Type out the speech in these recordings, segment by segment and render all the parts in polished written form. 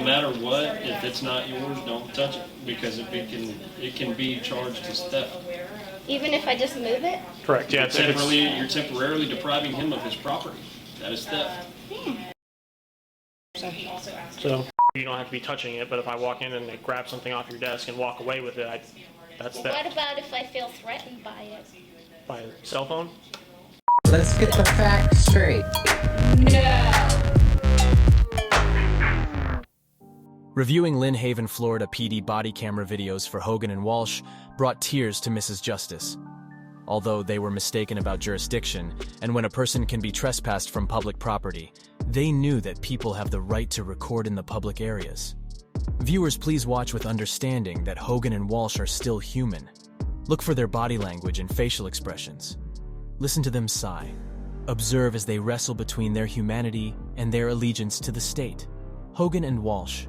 No matter what, if it's not yours, don't touch it, because it can be charged as theft. Even if I just move it? Correct. Yeah, you're temporarily depriving him of his property. That is theft. So you don't have to be touching it, but if I walk in and they grab something off your desk and walk away with it, that's theft. What about if I feel threatened by it? By a cell phone? Let's get the facts straight. No! Reviewing Lynn Haven, Florida PD body camera videos for Hogan and Walsh brought tears to Mrs. Justice. Although they were mistaken about jurisdiction, and when a person can be trespassed from public property, they knew that people have the right to record in the public areas. Viewers, please watch with understanding that Hogan and Walsh are still human. Look for their body language and facial expressions. Listen to them sigh. Observe as they wrestle between their humanity and their allegiance to the state. Hogan and Walsh.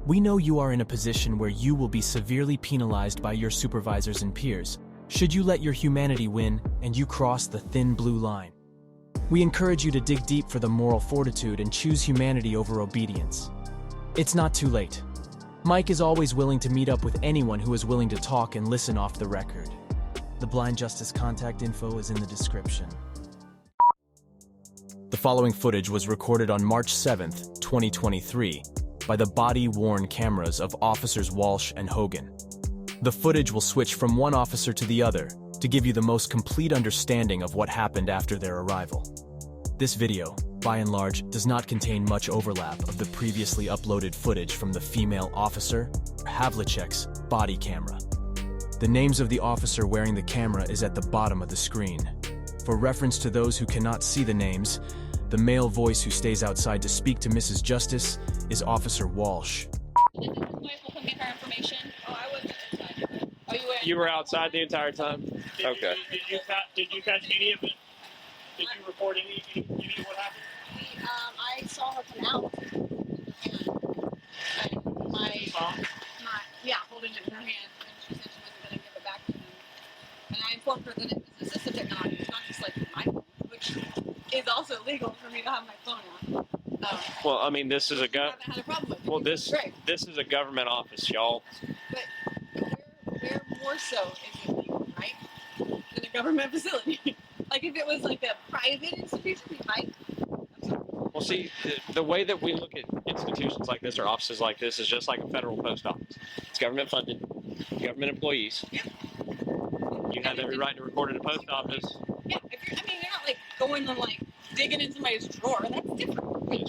We know you are in a position where you will be severely penalized by your supervisors and peers should you let your humanity win and you cross the thin blue line. We encourage you to dig deep for the moral fortitude and choose humanity over obedience. It's not too late. Mike is always willing to meet up with anyone who is willing to talk and listen off the record. The Blind Justice contact info is in the description. The following footage was recorded on March 7th, 2023, by the body-worn cameras of Officers Walsh and Hogan. The footage will switch from one officer to the other to give you the most complete understanding of what happened after their arrival. This video, by and large, does not contain much overlap of the previously uploaded footage from the female officer, Havliceck's body camera. The names of the officer wearing the camera is at the bottom of the screen. For reference to those who cannot see the names, the male voice who stays outside to speak to Mrs. Justice is Officer Walsh. You were outside the entire time? Okay. Did you catch any of it? Did you report any of what happened? I saw her come out. Holding it in her hand, and she said she wasn't going to give it back to me. And I informed her that it was assistive technology. It's not just like my phone, which is also legal for me to have my phone out. Well, I mean, this is a I haven't had a problem with it. Well, this is a government office, y'all. But where more so is it legal, right? Than a government facility. Like if it was like a private institution, we might. Well, see, the way that we look at institutions like this or offices like this is just like a federal post office. It's government funded, government employees. You have every right to record at a post office. Yeah, you're not like going and like digging in somebody's drawer. That's different. Right?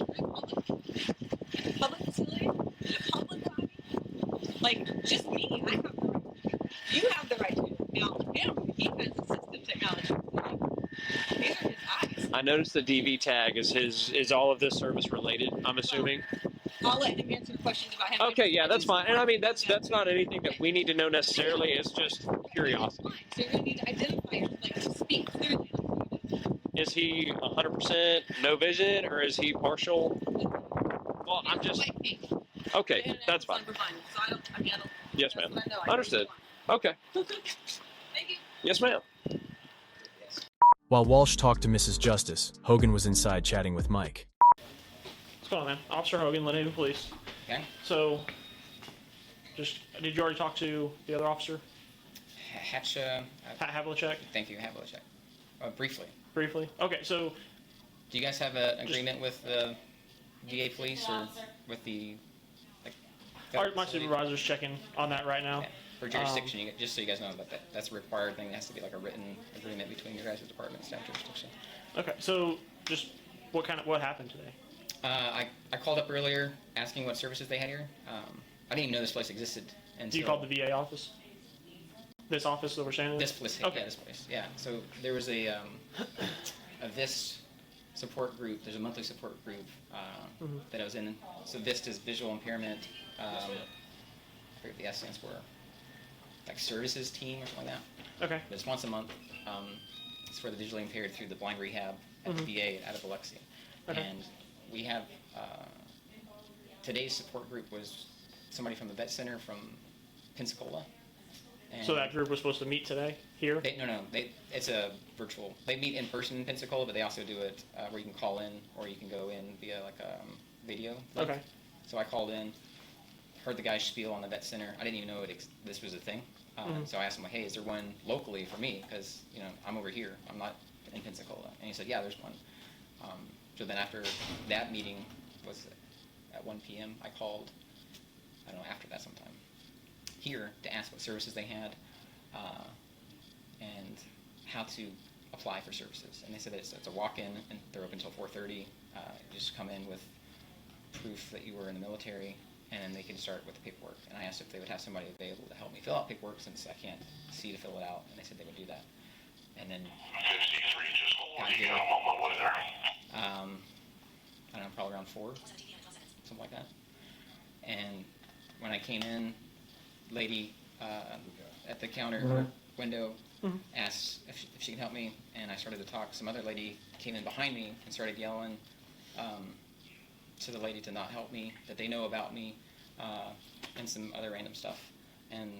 Public facility, in a public body. Like just me, I have the right. You have the right to do it. Now him, he has assistive technology. These are his eyes. I noticed the DV tag is all of this service related, I'm assuming. I'll let him answer questions about him. Okay, yeah, that's fine. And I mean, that's not anything that we need to know necessarily. It's just curiosity. So you're going to need to identify, like, speak clearly. Is he 100% no vision, or is he partial? Well, I'm just... Okay, that's fine. Yes, ma'am. Understood. Okay. Thank you. Yes, ma'am. While Walsh talked to Mrs. Justice, Hogan was inside chatting with Mike. What's going on, man? Officer Hogan, Lynn Haven Police. Okay. So, did you already talk to the other officer? Havliceck? Thank you, Havliceck. Briefly. Briefly? Okay, so... Do you guys have an agreement with the VA police or with the... My supervisor's checking on that right now. Yeah. For jurisdiction, just so you guys know about that, that's a required thing. It has to be like a written agreement between your guys' departments to have jurisdiction. Okay, so just what happened today? I called up earlier asking what services they had here. I didn't even know this place existed. You called the VA office? This office that we're staying in? This place, okay. Yeah, this place, yeah. So there was a VIST support group. There's a monthly support group that I was in. So VIST is visual impairment. I forget what the S stands for. Like services team or something like that. Okay. But it's once a month. It's for the visually impaired through the blind rehab at the VA out of Biloxi. Okay. And we have today's support group was somebody from the vet center from Pensacola. And so that group was supposed to meet today here? It's a virtual. They meet in person in Pensacola, but they also do it where you can call in or you can go in via like a video link. Okay. So I called in, heard the guy spiel on the vet center. I didn't even know this was a thing. So I asked him, like, hey, is there one locally for me? Because, you know, I'm over here. I'm not in Pensacola. And he said, yeah, there's one. So then after that meeting was at 1 p.m., I called, I don't know, after that sometime, here to ask what services they had and how to apply for services. And they said that it's a walk-in and they're open until 4:30. You just come in with proof that you were in the military, and then they can start with the paperwork. And I asked if they would have somebody available to help me fill out paperwork since I can't see to fill it out, and they said they would do that. And then got here, I don't know, probably around 4, something like that. And when I came in, lady at the counter window asked if she could help me, and I started to talk. Some other lady came in behind me and started yelling to the lady to not help me, that they know about me, and some other random stuff. And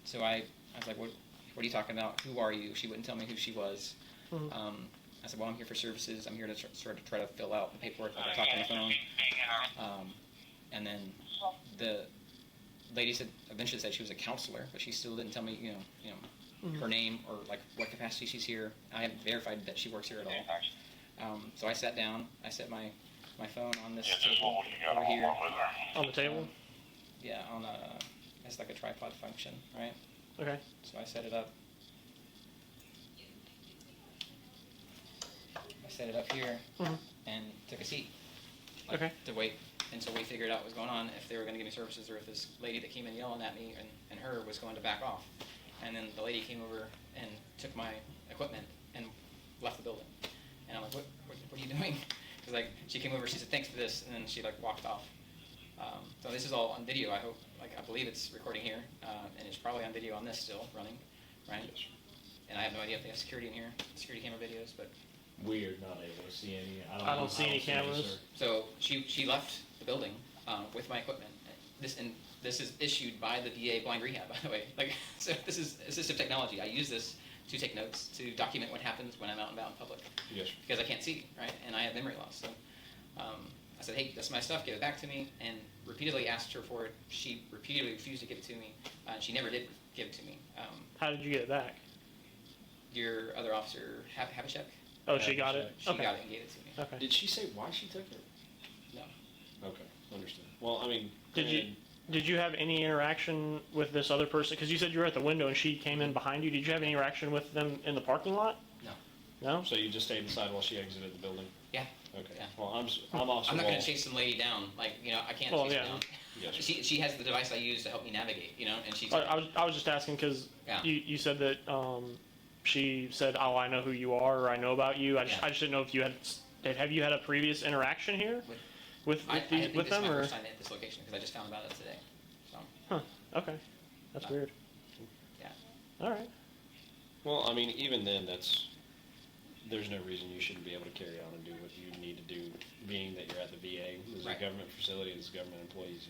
so I was like, what are you talking about? Who are you? She wouldn't tell me who she was. I said, well, I'm here for services. I'm here to sort of try to fill out the paperwork while I talk on the phone. And then the lady eventually said she was a counselor, but she still didn't tell me, you know, her name or like what capacity she's here. I haven't verified that she works here at all. So I sat down. I set my phone on this table over here. On the table? Yeah, on it's like a tripod function, right? Okay. So I set it up. I set it up here and took a seat. Like, Okay. To wait until we figured out what was going on, if they were going to give me services or if this lady that came in yelling at me and her was going to back off. And then the lady came over and took my equipment and left the building. And I'm like, what are you doing? Because like she came over, she said thanks for this, and then she like walked off. So this is all on video. I hope, I believe it's recording here, and it's probably on video on this still running, right? Yes. And I have no idea if they have security in here, security camera videos, but We are not able to see any. I don't see any cameras. so she left the building with my equipment. This is issued by the VA blind rehab, by the way. Like, so this is assistive technology. I use this to take notes, to document what happens when I'm out and about in public. Yes. Because I can't see, right? And I have memory loss. So I said, hey, that's my stuff, give it back to me, and repeatedly asked her for it. She repeatedly refused to give it to me. She never did give it to me. How did you get it back? Your other officer, Havliceck, Oh, she got it? she Okay. got it and gave it to me. Okay. Did she say why she took it? No. Okay, understood. Well, I mean, Did you have any interaction with this other person? Because you said you were at the window and she came in behind you. Did you have any interaction with them in the parking lot? No. No? So you just stayed inside while she exited the building? Yeah. Okay. Yeah. Well, I'm also. I'm not going to chase some lady down. Like, you know, I can't Well, chase her yeah. down. Yes. She has the device I use to help me navigate, you know, and she's. I was just asking because Yeah. you said that she said, oh, I know who you are, or I know about you. I just didn't know if you have you had a previous interaction here with I think this them, is my or? first time at this location because I just found about it today. So. Huh. Okay. That's weird. Yeah. All right. Well, I mean, even then, there's no reason you shouldn't be able to carry on and do what you need to do, being that you're at the VA. This is Right. a government facility. This is government employees.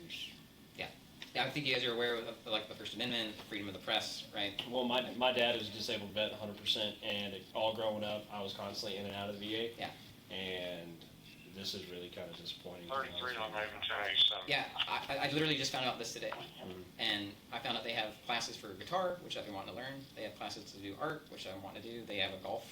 Yeah, I think you guys are aware of like the First Amendment, freedom of the press, right? Well, my dad is a disabled vet 100%, and all growing up, I was constantly in and out of the VA. Yeah. And this is really kind of disappointing. 33 on Raven 1087. Yeah, I literally just found out this today. And I found out they have classes for guitar, which I've been wanting to learn. They have classes to do art, which I want to do. They have a golf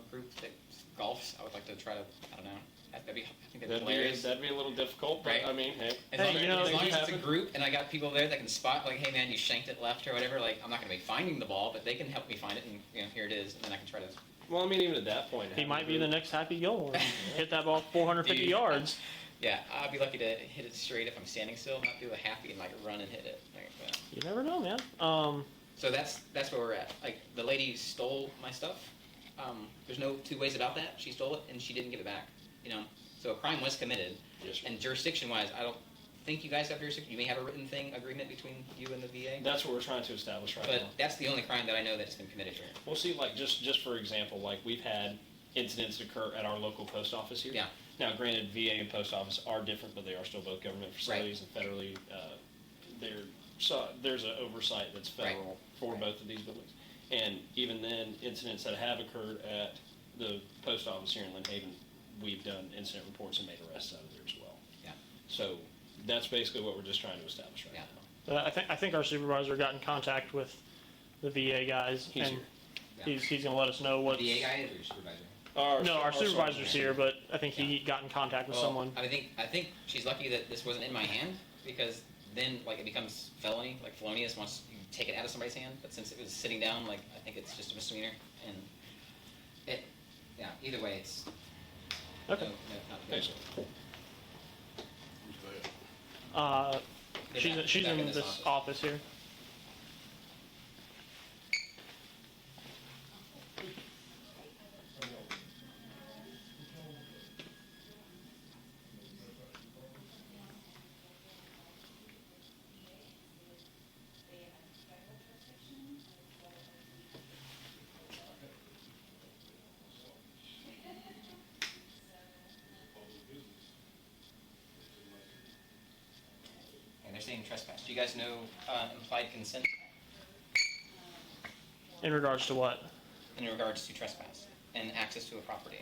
group that golfs. I would like to try to, I don't know. I think that'd be hilarious. That'd be a little difficult, but Right. I mean, hey. As long as it's a happen. group and I got people there that can spot, like, hey man, you shanked it left or whatever, like, I'm not going to be finding the ball, but they can help me find it, and, you know, here it is, and then I can try to... Well, I mean, even at that point... He might be the next Happy Gilmore. Hit that ball 450 Dude. yards. Yeah, I'd be lucky to hit it straight if I'm standing still, not do a happy and, like, run and hit it. Like, You never know, man. so that's where we're at. Like, the lady stole my stuff. There's no two ways about that. She stole it, and she didn't give it back, you know? So a crime was committed, Yes, sir. and jurisdiction-wise, I don't think you guys have jurisdiction. You may have a written agreement between you and the VA, That's what we're trying to establish right but now. that's the only crime that I know that's been committed here. Well, see, like, just for example, like, we've had incidents occur at our local post office here. Yeah. Now, granted, VA and post office are different, but they are still both government facilities and federally, there's an oversight that's federal for both of these buildings. And even then, incidents that have occurred at the post office here in Lynn Haven, we've done incident reports and made arrests out of there as well. Yeah. So That's basically what we're just trying to establish right Yeah. now. I think our supervisor got in contact with the VA guys, He's and here. he's going to let us know what's. VA guy or your supervisor? No, our supervisor's sergeant. here, but I think he got in contact with someone. I think she's lucky that this wasn't in my hand, because then like it becomes felony, like felonious once you take it out of somebody's hand. But since it was sitting down, like I think it's just a misdemeanor, and either way, it's Okay. not Thanks. She's in this office here. And they're saying trespass. Do you guys know implied consent In regards to what? in regards to trespass and access to a property?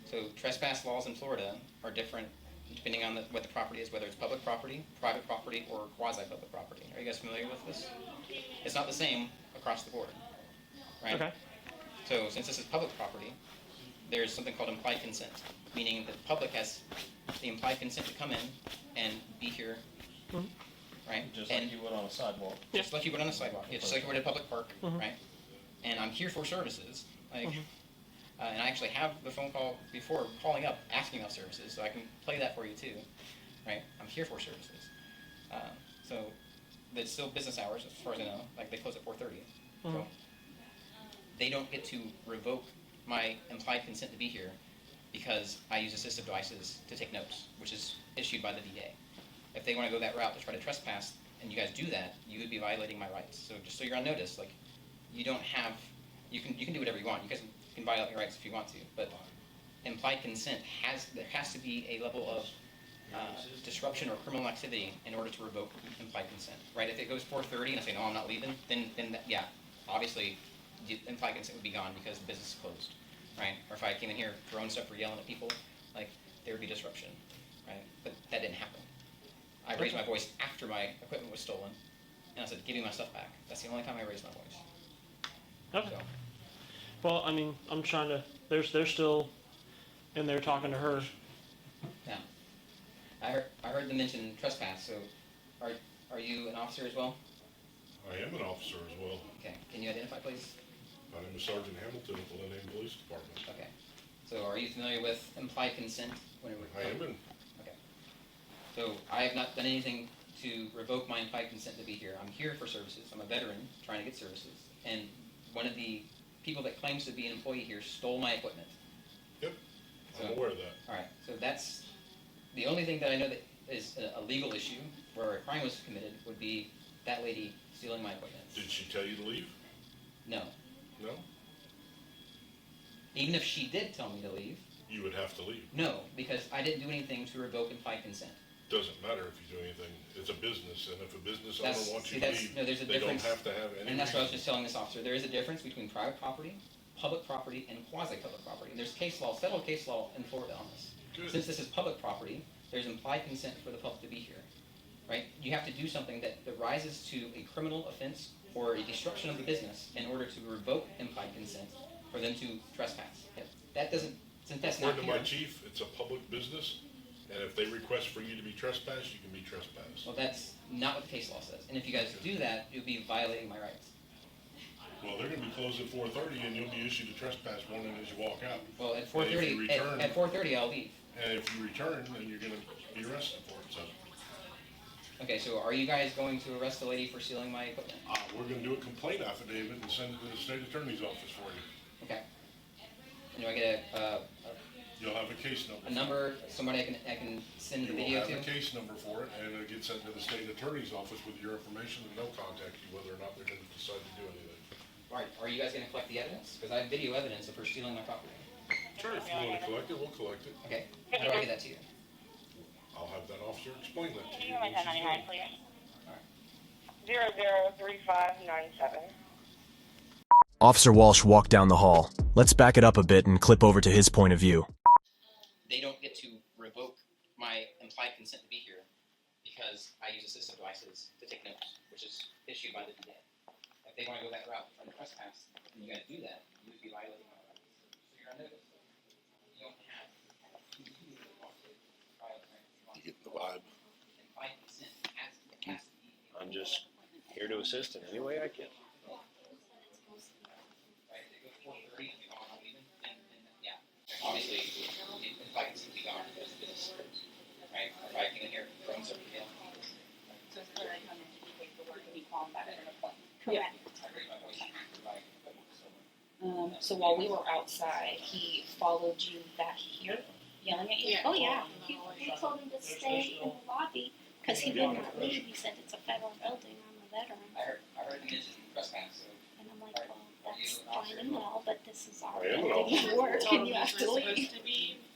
So trespass laws in Florida are different depending on what the property is, whether it's public property, private property, or quasi-public property. Are you guys familiar with this? It's not the same across the board, right? Okay. So since this is public property, there's something called implied consent, meaning that the public has the implied consent to come in and be here, right? Just and like you would on a sidewalk. just like you would on a sidewalk, just like you would at a public park, right? And I'm here for services, like, and I actually have the phone call before calling up asking about services, so I can play that for you too, right? I'm here for services. So it's still business hours as far as I know, like they close at 4:30. So they don't get to revoke my implied consent to be here because I use assistive devices to take notes, which is issued by the VA. If they want to go that route to try to trespass, and you guys do that, you would be violating my rights. So just so you're on notice, like, you don't have, you can do whatever you want. You guys can violate your rights if you want to, but implied consent there has to be a level of disruption or criminal activity in order to revoke implied consent, right? If it goes 4:30 and I say, no, I'm not leaving, then yeah, obviously, the implied consent would be gone because the business is closed, right? Or if I came in here throwing stuff or yelling at people, like, there would be disruption, right? But that didn't happen. I raised my voice after my equipment was stolen, and I said, give me my stuff back. That's the only time I raised my voice. Okay. So, Well, I mean, I'm trying to. They're still in there talking to her. yeah. I heard them mention trespass, so are you an officer as well? I am an officer as well. Okay, can you identify, please? My name is Sergeant Hamilton at the Lynn Police Department. Okay. So are you familiar with implied consent? I am in. Okay. So I have not done anything to revoke my implied consent to be here. I'm here for services. I'm a veteran trying to get services. And one of the people that claims to be an employee here stole my equipment. Yep, I'm So- aware of that. All right, so that's the only thing that I know that is a legal issue where a crime was committed would be that lady stealing my equipment. Did she tell you to leave? No. No? Even if she did tell me to leave, You would have to leave. no, because I didn't do anything to revoke implied consent. Doesn't matter if you do anything. It's a business, and if a business owner That's- wants see, you to that's- leave, no, there's a they don't difference. have to have any And that's what I was reason. just telling this officer. There is a difference between private property, public property, and quasi-public property. And there's case law, settled case law in Florida on this. Good. Since this is public property, there's implied consent for the public to be here, right? You have to do something that rises to a criminal offense or a destruction of the business in order to revoke implied consent for them to trespass. That doesn't, since that's not According to here. my chief, it's a public business, and if they request for you to be trespassed, you can be trespassed. Well, that's not what the case law says. And if you guys do that, you'll be violating my rights. Well, they're gonna be closed at 4:30, and you'll be issued a trespass warning as you walk out. Well, at And if 4:30, you return- at 4:30, I'll leave. And if you return, then you're gonna be arrested for it, so. Okay, so are you guys going to arrest the lady for stealing my equipment? We're gonna do a complaint affidavit and send it to the state attorney's office for you. Okay. And do I get You'll have a case number. a number, somebody I can send the You will video have to? a case number for it, and it gets sent to the state attorney's office with your information, and they'll contact you whether or not they're gonna decide to do anything. All right, are you guys gonna collect the evidence? Because I have video evidence of her stealing my property. Sure, if you wanna collect it, we'll collect it. Okay, how do I get that to you? I'll have that officer explain that to Can you. you go my when she's 1099, done. please? All right. 003597. Officer Walsh walked down the hall. Let's back it up a bit and clip over to his point of view. They don't get to revoke my implied consent to be here because I use assistive devices to take notes, which is issued by the DA. If they want to go that route from trespass, and you got to do that, you would be violating my rights. So you're on notice. You don't have to violate my rights. You get the vibe. And by consent, it has to be. I'm just here to assist in any way I can. Right, they go 4:30, you don't want to leave it, and yeah, obviously, if I can simply go on to this business, right, if I can hear drones over here. So it's like come in to do paperwork and be calling back at an appointment. Correct. I raise my voice, like, So while we were outside, he followed you back here, yelling at you? Oh, yeah. He told him to stay in the lobby because he would not leave. He said it's a federal building. I'm a veteran. I heard you mention trespass, so. And I'm like, well, that's fine and all, but this is our I am an building officer. of work and you have to leave.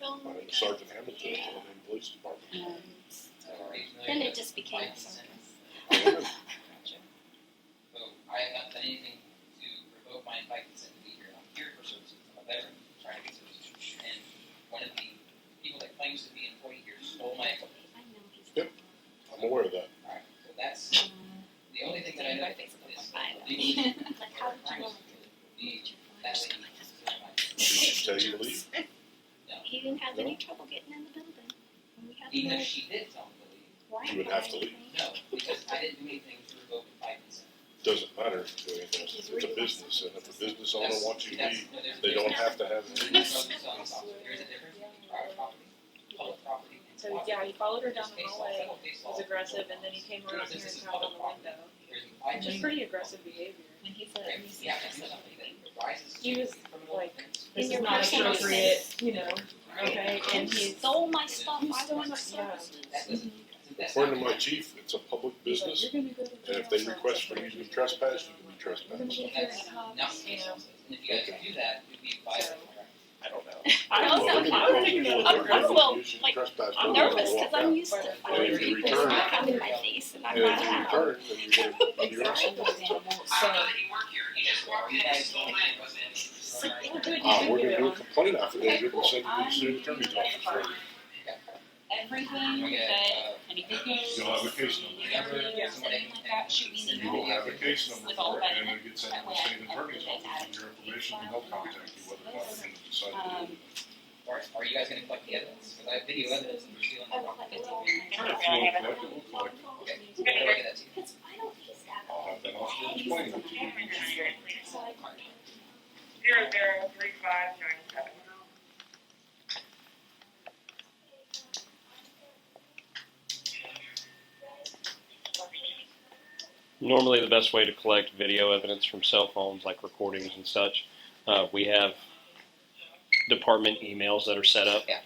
I'm Sergeant Hamilton, in the police department. Then it just became a circus. I am. So I have not done anything to revoke my implied consent to be here. I'm here for services. I'm a veteran trying to get services. And one of the people that claims to be an employee here stole my equipment. I know he's. Yep. I'm aware of that. Alright, so that's the only thing that I know is Like, how did you want to that lady. Did she tell you to leave? He didn't have any trouble getting in the building. And we had to Even go if she did tell me to leave. right You would have to leave. No, because I didn't do anything to revoke implied consent. Doesn't matter if you do anything. It's a business, and if the business owner wants you to leave, they don't have to have it. There is a difference between private property, public property, and So yeah, he followed her down the hallway, was aggressive, and then he came around here and tapped on the window. Which is pretty aggressive behavior. When he said, Yeah, I do something that rises. He was like, this In is your not personal appropriate, space. you know, okay, and He he's. stole my stuff. He I stole want my- services. According to my chief, it's a public He's like, business, "You're gonna go to and jail if they for request for you to be trespassed, you can be You're gonna trespassed. get here and That's you know. and if you guys do that, you'd be violating my rights. I don't know. I was, Well, they're gonna I was call thinking you about over I'm and a little, use your like, trespass I'm order and nervous walk because I'm out. used to And fighting if you people return- smacking in my face and I'm And not if you allowed. return, then you're gonna be arrested. So, We're gonna do a complaint affidavit and send it to the city attorney's office for you. everything that, anything goes. You'll have a case number. Anything like that, shoot me an You will email. have a case number for it, and it gets sent to the state attorney's office with your information, and they'll contact you whether or not they're gonna decide to do it. Are you guys gonna collect the evidence? Because I have video evidence and you're stealing I my will property. have to If you want to collect it, we'll collect it. Okay, I'm gonna write that to you. Because I don't use that. I'll have that officer explain it to you. So I 003597. Normally, the best way to collect video evidence from cell phones, like recordings and such, we have department emails that are set up Yeah.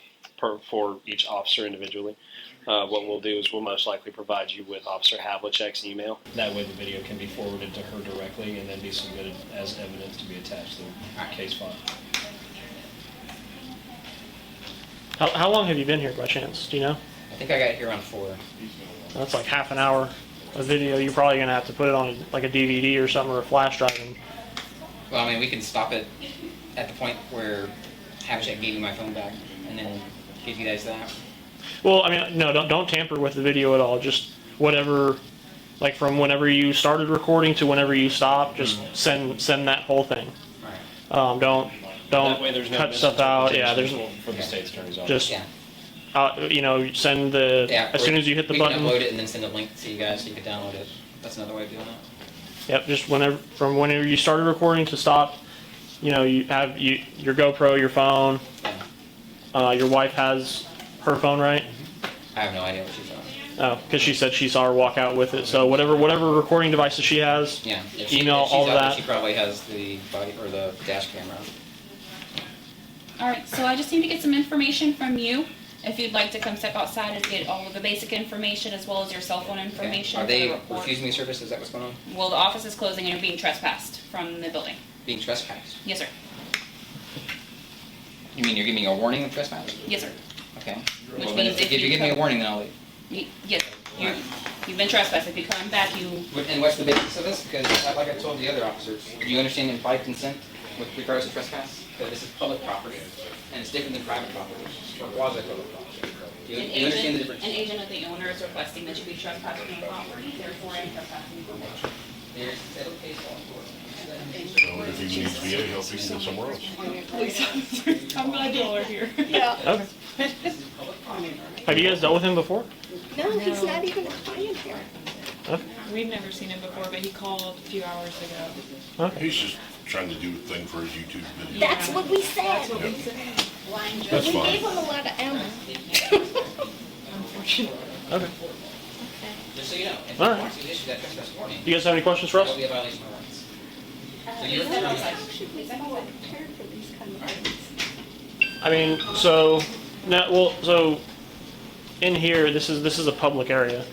for each officer individually. What we'll do is we'll most likely provide you with Officer Havliceck's email. That way, the video can be forwarded to her directly and then be submitted as evidence to be attached to the case file. How long have you been here by chance? Do you know? I think I got here around 4. That's like half an hour of video. You're probably gonna have to put it on like a DVD or something or a flash drive. And Well, I mean, we can stop it at the point where Havliceck gave me my phone back and then give you guys that. well, I mean, no, don't tamper with the video at all. Just whatever, like from whenever you started recording to whenever you stopped, just send that whole thing. Alright. Don't That way, there's no cut stuff out. Yeah, there's misinterpretation for the state's attorney's office. just Yeah. send the Yeah. as soon as you hit the we button. can upload it and then send a link to you guys so you can download it. That's another way of doing it. Yep, just whenever you started recording to stop. You have your GoPro, your phone. Yeah. Your wife has her phone, right? I have no idea what she's on. Oh, because she said she saw her walk out with it. So whatever recording devices she has, Yeah. If email if she's all of out there, that. She probably has the body or the dash camera. Alright, so I just need to get some information from you. If you'd like to come step outside and get all of the basic information as well as your cell phone information. Are for the they report. refusing me service? Is that what's going on? Well, the office is closing and you're being trespassed from the building. Being trespassed? Yes, sir. You mean you're giving me a warning of trespass? Yes, sir. Okay. Which Well, then means if if you you give me a come- warning, then I'll leave. Yes, you've been trespassed. If you come back, And what's the basis of this? Because like I told the other officers, do you understand implied consent with regards to trespass? That this is public property, and it's different than private property, or quasi-public property. You understand the difference? An agent of the owner is requesting that you be trespassing on property, therefore I'm trespassing on property. There's settled case law for it. So if he needs VA help, he can go somewhere else. Police officers, I'm glad y'all are here. Yeah. Okay. Have you guys dealt with him before? No, he's not even a client here. We've never seen him before, but he called a few hours ago. He's just trying to do a thing for his YouTube video. That's what we said. That's what we said. That's We fine. gave him a lot of ammo. Unfortunately. Okay. Just so you know, if All you right. want to issue that trespass warning, You guys have any questions for that us? will be a violation of my rights. So you're How should we follow prepared for these kind of things? I mean, so, now, well, so, in here, this is a public area.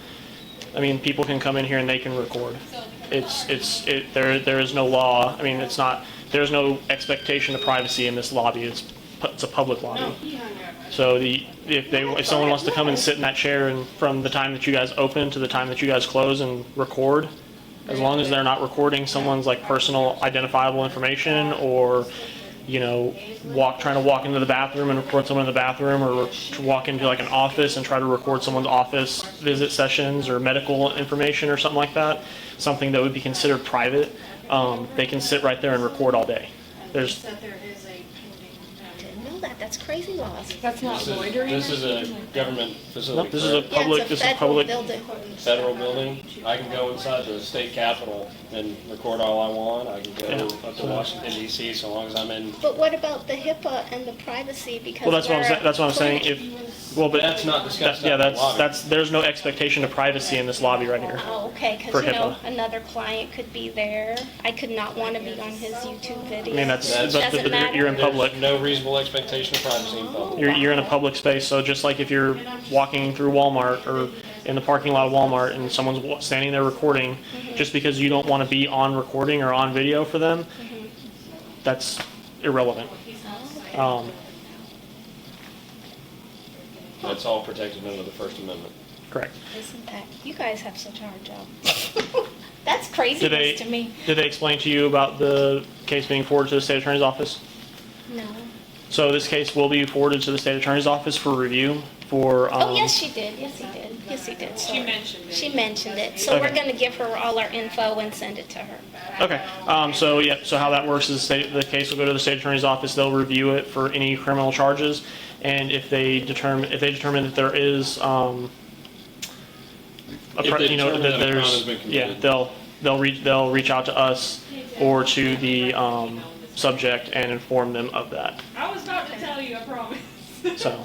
I mean, people can come in here and they can record. There is no law, I mean, there's no expectation of privacy in this lobby, it's a public lobby. So if someone wants to come and sit in that chair and from the time that you guys open to the time that you guys close and record, as long as they're not recording someone's like personal identifiable information or, you know, trying to walk into the bathroom and record someone in the bathroom, or to walk into like an office and try to record someone's office visit sessions or medical information or something like that, something that would be considered private, they can sit right there and record all day. There's Didn't know that. That's crazy laws. That's not loitering. This is a government facility. Nope, this is a correct? public. Yeah, it's This a is federal public. building. Federal building. I can go inside the state capitol and record all I want. I can go up to Washington D.C. so long as I'm in. But what about the HIPAA and the privacy? Because Well, that's what I'm we're saying. That's what I'm saying. clinic- But That's not discussed. yeah, out in the lobby. there's no expectation of privacy in this lobby right here. Oh, okay, For because, you know, HIPAA. another client could be there. I could not want to be on his YouTube video. I mean, that's Doesn't but matter. you're in public. There's no reasonable expectation of privacy in public. You're in a public space, so just like if you're walking through Walmart or in the parking lot of Walmart and someone's standing there recording, just because you don't want to be on recording or on video for them, that's irrelevant. That's all protected under the First Amendment. Correct. Isn't that, you guys have such a hard job. That's Did craziness to me. they explain to you about the case being forwarded to the state attorney's office? No. So this case will be forwarded to the state attorney's office for review for. Oh, yes, she did. Yes, he did. Yes, he did. So She mentioned it. She mentioned it. So we're Okay. going to give her all our info and send it to her. Okay, so how that works is the case will go to the state attorney's office, they'll review it for any criminal charges, and if they determine that there is, If they you know, determine that that a crime has there's, been yeah, committed. they'll reach out to us or to the, subject and inform them of that, I was about to tell you, I promise. so.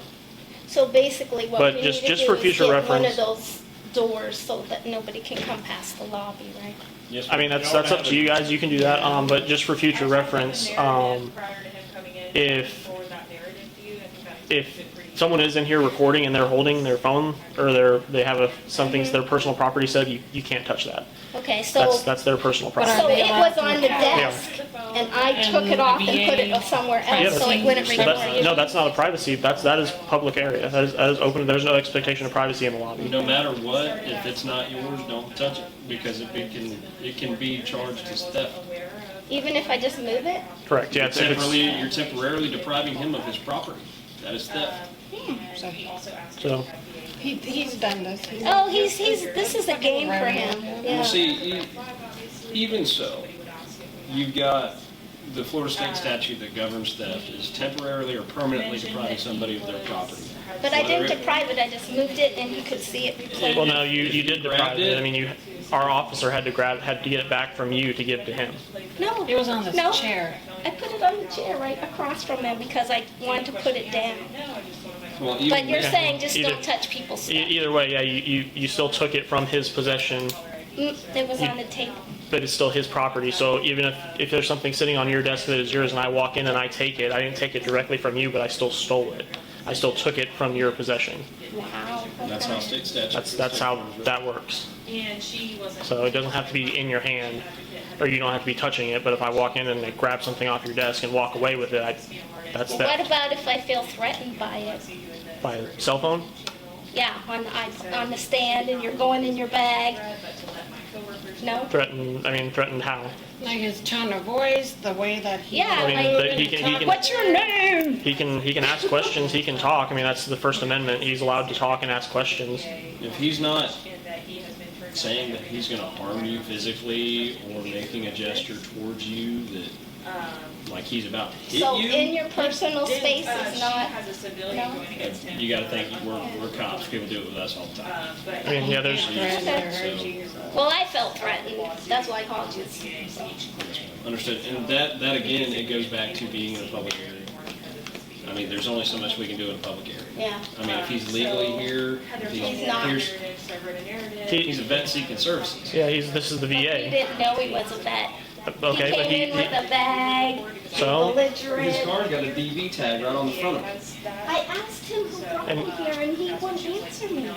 So basically what But we just- need to just do for is future get one reference- of those doors so that nobody can come past the lobby, right? Yes, I mean, that's up to you guys, you can do that, but just for future reference, Prior to him coming in, if- forward that narrative to you, I think that if makes it pretty someone is in here recording and they're holding their phone, or they have something's their personal property set, you can't touch that. Okay, so, That's their personal property. so it was on the desk and I took it off and put it somewhere Yeah, else so it wouldn't So record. no, that's not a privacy, that is public area, that is open, there's no expectation of privacy in the lobby. No matter what, if it's not yours, don't touch it, because it can be charged as theft. Even if I just move it? Correct, yeah, You're temporarily depriving him of his property. That is theft. so, He's done this. Oh, this is a game for him. Well, Yeah. see, even so, you've got the Florida state statute that governs theft is temporarily or permanently depriving somebody of their property. But I didn't Whether it- deprive it, I just moved it and you could see it. well, no, you did deprive grabbed it, it. I mean, our officer had to get it back from you to give to him. No. It was on the No. chair. I put it on the chair right across from him because I wanted to put it down. Well, But even, you're Okay. saying just Either- don't touch people's stuff. Either way, yeah, you still took it from his possession, It was on the table. but it's still his property, so even if there's something sitting on your desk that is yours and I walk in and I take it, I didn't take it directly from you, but I still stole it. I still took it from your possession. Wow. that's how state statute. That's how that works. And she wasn't. So it doesn't have to be in your hand, or you don't have to be touching it, but if I walk in and they grab something off your desk and walk away with it, that's What that. about if I feel threatened by it? By a cell phone? Yeah, on the stand and you're going in your bag. No? Threatened how? Like his tone of voice, the way that he. Yeah, I mean, like, that he can. what's your name? He can ask questions. He can talk. I mean, that's the First Amendment. He's allowed to talk and ask questions. If he's not saying that he's going to harm you physically or making a gesture towards you that, like he's about to hit So you, in your personal space is not. Has a civilian going against him. you got to think we're cops. People do it with us all the time. I mean, yeah, there's. Well, I felt threatened. That's why I called you. Understood. And that again, it goes back to being in a public area. I mean, there's only so much we can do in a public area. Yeah. I mean, if he's legally here, if He's not. he's a vet seeking services. Yeah, this is the He VA. didn't know he was a vet. Okay, he but came in with a bag. So? Belligerent. His car's got a DV tag right on the front of it. I asked him who brought me here, and he wouldn't answer me.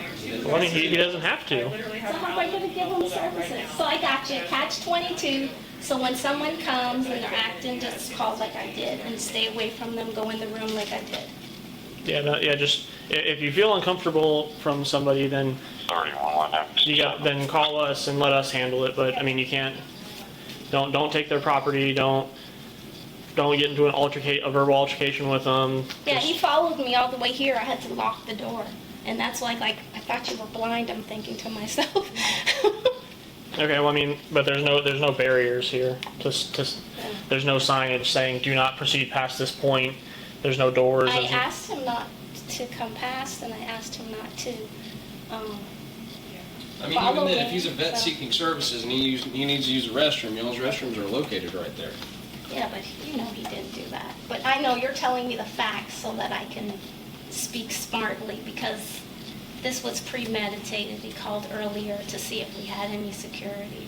Well, I mean, he doesn't have to. So how am I going to give him services? So I got you, catch 22. So when someone comes and they're acting, just call like I did, and stay away from them. Go in the room like I did. Yeah, no, yeah. Just if you feel uncomfortable from somebody, then then call us and let us handle it. But I mean, you can't. Don't take their property. Don't get into a verbal altercation with them. Yeah, he followed me all the way here. I had to lock the door, and that's like I thought you were blind. I'm thinking to myself. Okay, well, I mean, but there's no barriers here. There's no signage saying do not proceed past this point. There's no doors. I asked him not to come past, and I asked him not to. I mean, even then, if he's a vet seeking services and he needs to use the restroom, y'all's restrooms are located right there. Yeah, but you know he didn't do that. But I know you're telling me the facts so that I can speak smartly, because this was premeditated. He called earlier to see if we had any security.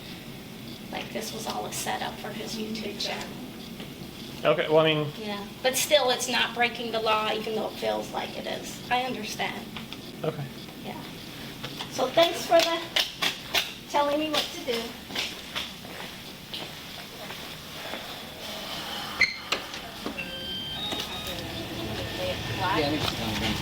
Like this was all a setup for his YouTube channel. Okay, well, I mean. Yeah, but still, it's not breaking the law, even though it feels like it is. I understand. Okay. Yeah. So thanks for telling me what to do. Yeah, I think it's kind of been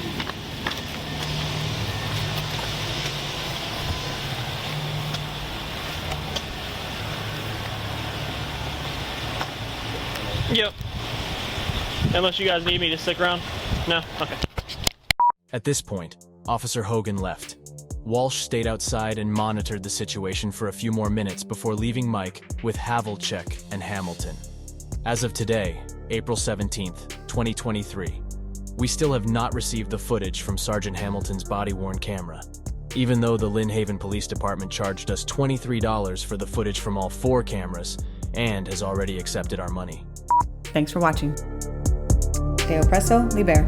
Yep. Unless you guys need me to stick around? No? Okay. At this point, Officer Hogan left. Walsh stayed outside and monitored the situation for a few more minutes before leaving Mike with Havliceck and Hamilton. As of today, April 17th, 2023, we still have not received the footage from Sergeant Hamilton's body-worn camera, even though the Lynn Haven Police Department charged us $23 for the footage from all 4 cameras and has already accepted our money. Thanks for watching. Te opresso, libero.